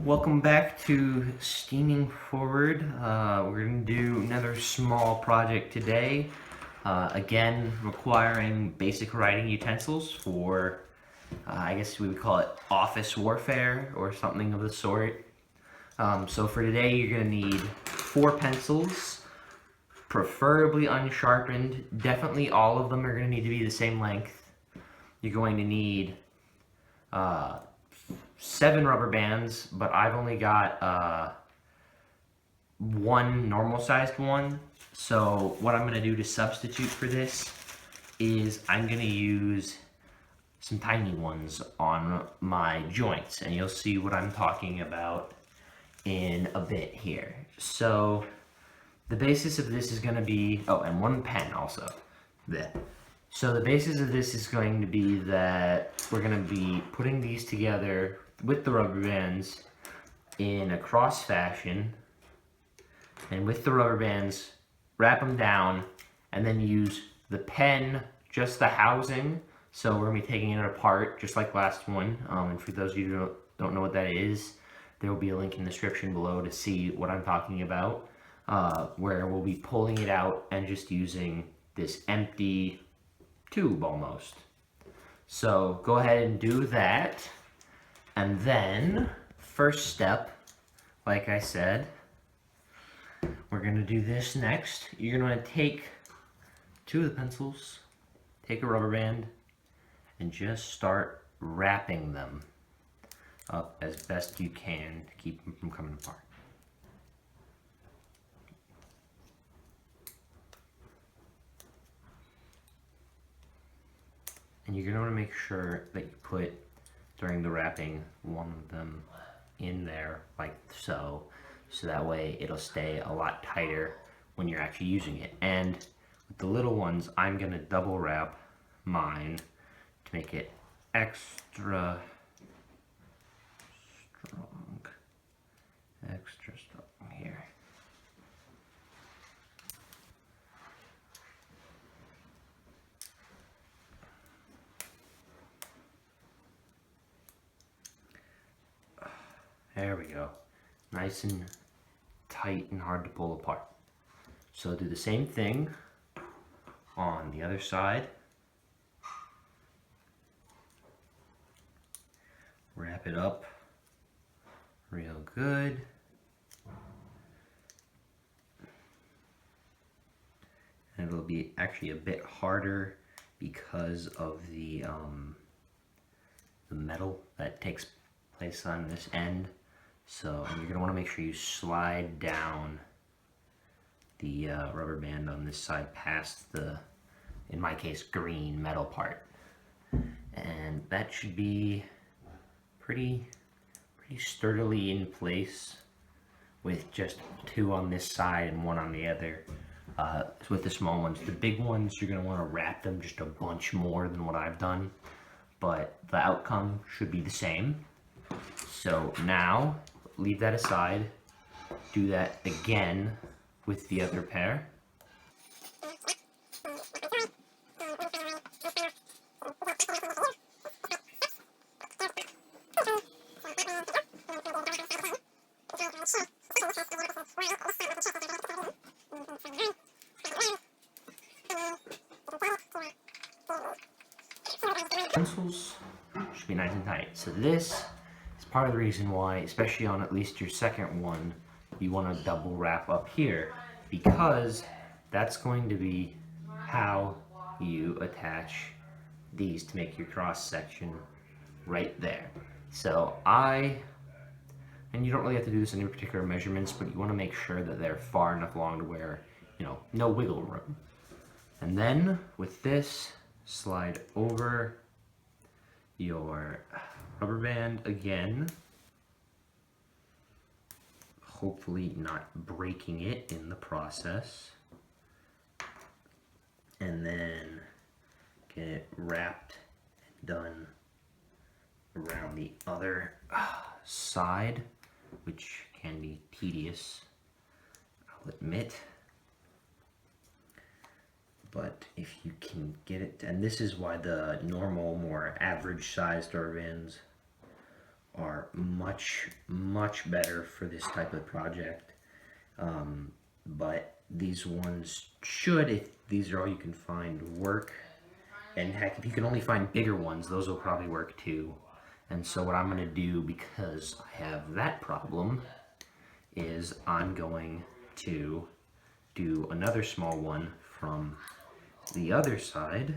Welcome back to Steaming Forward. We're going to do another small project today. Again, requiring basic writing utensils for, I guess we would call it office warfare or something of the sort. So for today, you're going to need 4 pencils, preferably unsharpened. Definitely all of them are going to need to be the same length. You're going to need 7 rubber bands, but I've only got 1 normal sized one. So what I'm going to do to substitute for this is I'm going to use some tiny ones on my joints, and you'll see what I'm talking about in a bit here. So the basis of this is going to be, oh, and 1 pen also. There. So the basis of this is going to be that we're going to be putting these together with the rubber bands in a cross fashion, and with the rubber bands wrap them down and then use the pen, just the housing. So we're going to be taking it apart just like last one, and for those of you who don't know what that is, there will be a link in the description below to see what I'm talking about, where we'll be pulling it out and just using this empty tube almost. So go ahead and do that. And then, first step, like I said, we're going to do this next. You're going to take 2 of the pencils, take a rubber band, and just start wrapping them up as best you can to keep them from coming apart. And you're going to want to make sure that you put, during the wrapping, one of them in there like so, so that way it'll stay a lot tighter when you're actually using it. And with the little ones, I'm going to double wrap mine to make it extra strong here. There we go. Nice and tight and hard to pull apart. So do the same thing on the other side. Wrap it up real good. And it'll be actually a bit harder because of the metal that takes place on this end. So you're going to want to make sure you slide down the rubber band on this side past the, in my case, green metal part. And that should be pretty sturdily in place with just 2 on this side and 1 on the other. With the small ones. The big ones, you're going to want to wrap them just a bunch more than what I've done, but the outcome should be the same. So now, leave that aside, do that again with the other pair. Pencils should be nice and tight. So this is part of the reason why, especially on at least your second one, you want to double wrap up here, because that's going to be how you attach these to make your cross section right there. So and you don't really have to do this in any particular measurements, but you want to make sure that they're far enough along to where, you know, no wiggle room. And then with this, slide over your rubber band again, hopefully not breaking it in the process, and then get it wrapped and done around the other side, which can be tedious, I'll admit. But if you can get it, and this is why the normal, more average sized rubber bands are much better for this type of project. But these ones should, if these are all you can find, work. And heck, if you can only find bigger ones, those will probably work too. And so what I'm going to do, because I have that problem, is I'm going to do another small one from the other side.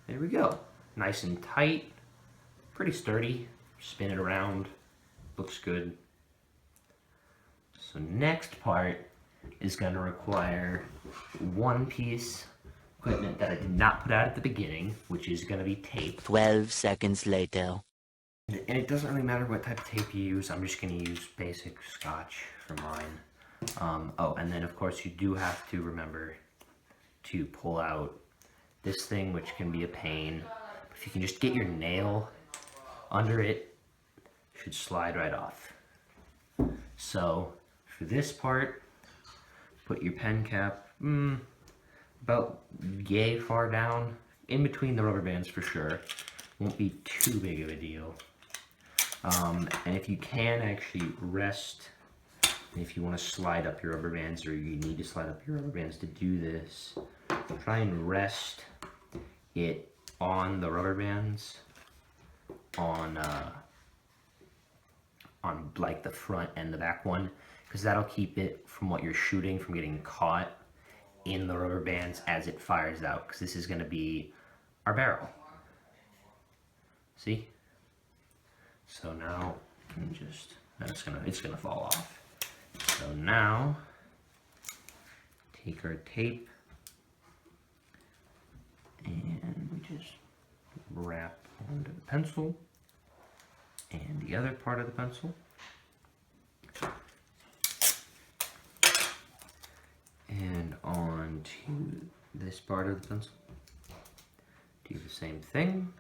There we go. Nice and tight, pretty sturdy. Spin it around, looks good. So next part is going to require one piece of equipment that I did not put out at the beginning, which is going to be tape. 12 seconds later. And it doesn't really matter what type of tape you use. I'm just going to use basic Scotch for mine. Oh, and then of course you do have to remember to pull out this thing, which can be a pain. If you can just get your nail under it, it should slide right off. So for this part, put your pen cap about yay far down, in between the rubber bands for sure. Won't be too big of a deal. And if you can actually rest, if you want to slide up your rubber bands, or you need to slide up your rubber bands to do this, try and rest it on the rubber bands, on like the front and the back one, because that'll keep it from what you're shooting from getting caught in the rubber bands as it fires out, because this is going to be our barrel. See? So now it's gonna fall off. So now take our tape and we just wrap onto the pencil and the other part of the pencil. And on to this part of the pencil. Do the same thing.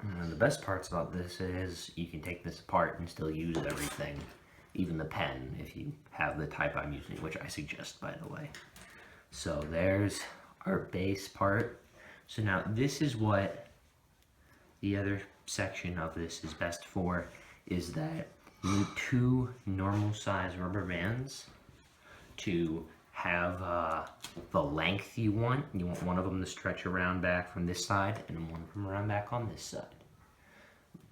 And the best parts about this is you can take this apart and still use everything, even the pen, if you have the type I'm using, which I suggest, by the way. So there's our base part. So now this is what the other section of this is best for, is that you need 2 normal size rubber bands to have the length you want. You want one of them to stretch around back from this side and one from around back on this side.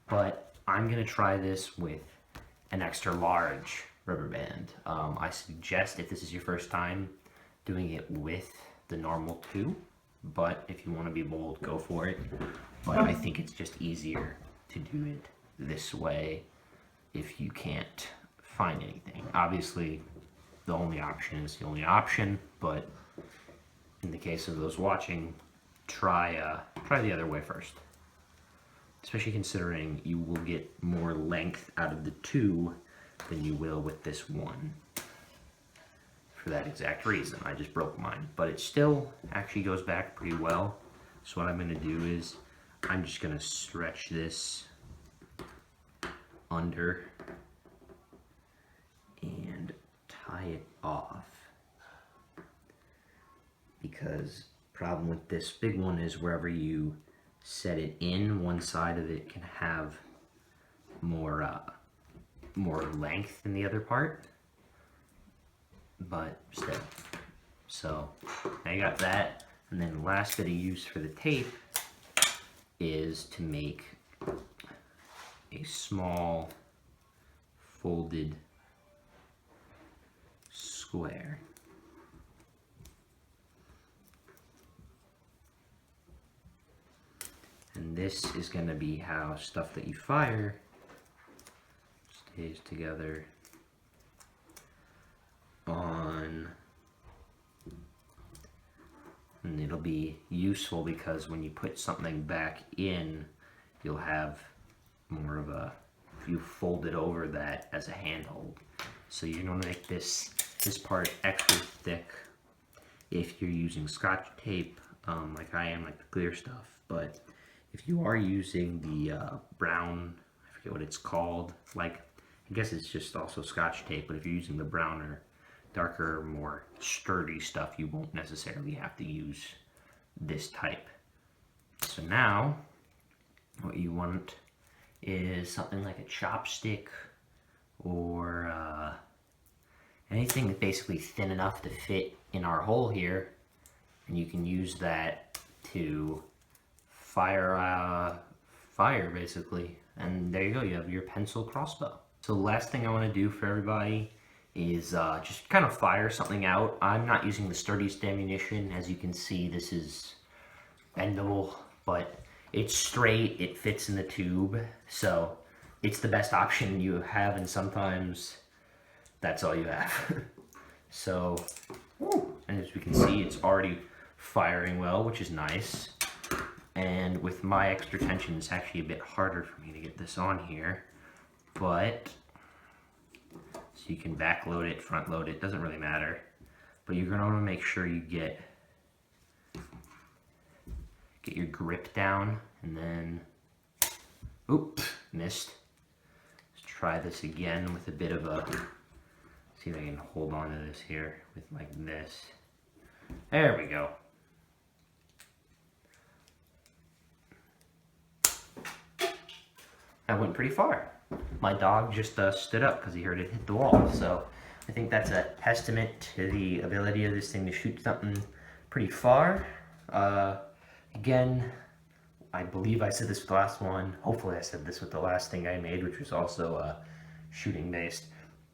But I'm going to try this with an extra large rubber band. I suggest, if this is your first time, doing it with the normal 2. But if you want to be bold, go for it. But I think it's just easier to do it this way if you can't find anything. Obviously, the only option is the only option, but in the case of those watching, try the other way first. Especially considering you will get more length out of the 2 than you will with this 1. For that exact reason, I just broke mine. But it still actually goes back pretty well. So what I'm going to do is, I'm just going to stretch this under and tie it off, because problem with this big one is wherever you set it in, one side of it can have more length than the other part, but still. So now you got that, and then the last bit of use for the tape is to make a small folded square. And this is going to be how stuff that you fire stays together on, and it'll be useful because when you put something back in, you'll have more of a, if you fold it over that as a handhold. So you want to make this part extra thick if you're using Scotch tape, like I am, like the clear stuff. But if you are using the brown, I forget what it's called, like I guess it's just also Scotch tape, but if you're using the browner, darker, more sturdy stuff, you won't necessarily have to use this type. So now, what you want is something like a chopstick or anything that's basically thin enough to fit in our hole here, and you can use that to fire basically. And there you go, you have your pencil crossbow. So the last thing I want to do for everybody is just kind of fire something out. I'm not using the sturdiest ammunition. As you can see, this is bendable, but it's straight, it fits in the tube, so it's the best option you have, and sometimes that's all you have. So, and as we can see, it's already firing well, which is nice. And with my extra tension, it's actually a bit harder for me to get this on here, but so you can back load it, front load it, doesn't really matter. But you're gonna wanna make sure you get your grip down, and then, oop, missed. Let's try this again with a bit of a, see if I can hold on to this here with like this. There we go. That went pretty far. My dog just stood up because he heard it hit the wall. So I think that's a testament to the ability of this thing to shoot something pretty far. Again, I believe I said this with the last one. Hopefully I said this with the last thing I made, which was also shooting based.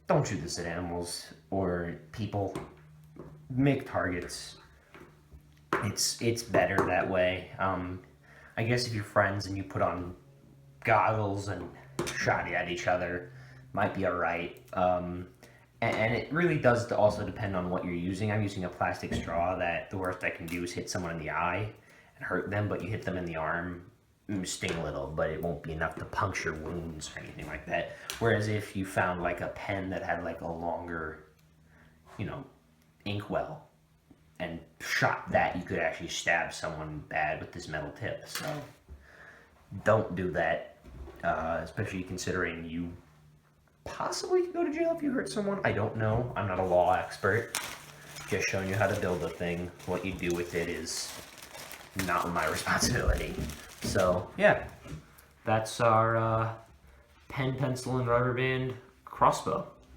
Don't shoot this at animals or people. Make targets. It's better that way. I guess if you're friends and you put on goggles and shot at each other, might be alright. And it really does also depend on what you're using. I'm using a plastic straw that the worst I can do is hit someone in the eye and hurt them, but you hit them in the arm, sting a little, but it won't be enough to puncture wounds or anything like that. Whereas if you found like a pen that had like a longer, you know, inkwell and shot that, you could actually stab someone bad with this metal tip. So don't do that, especially considering you possibly could go to jail if you hurt someone. I don't know. I'm not a law expert. Just showing you how to build a thing. What you do with it is not my responsibility. So yeah, that's our pen, pencil, and rubber band crossbow.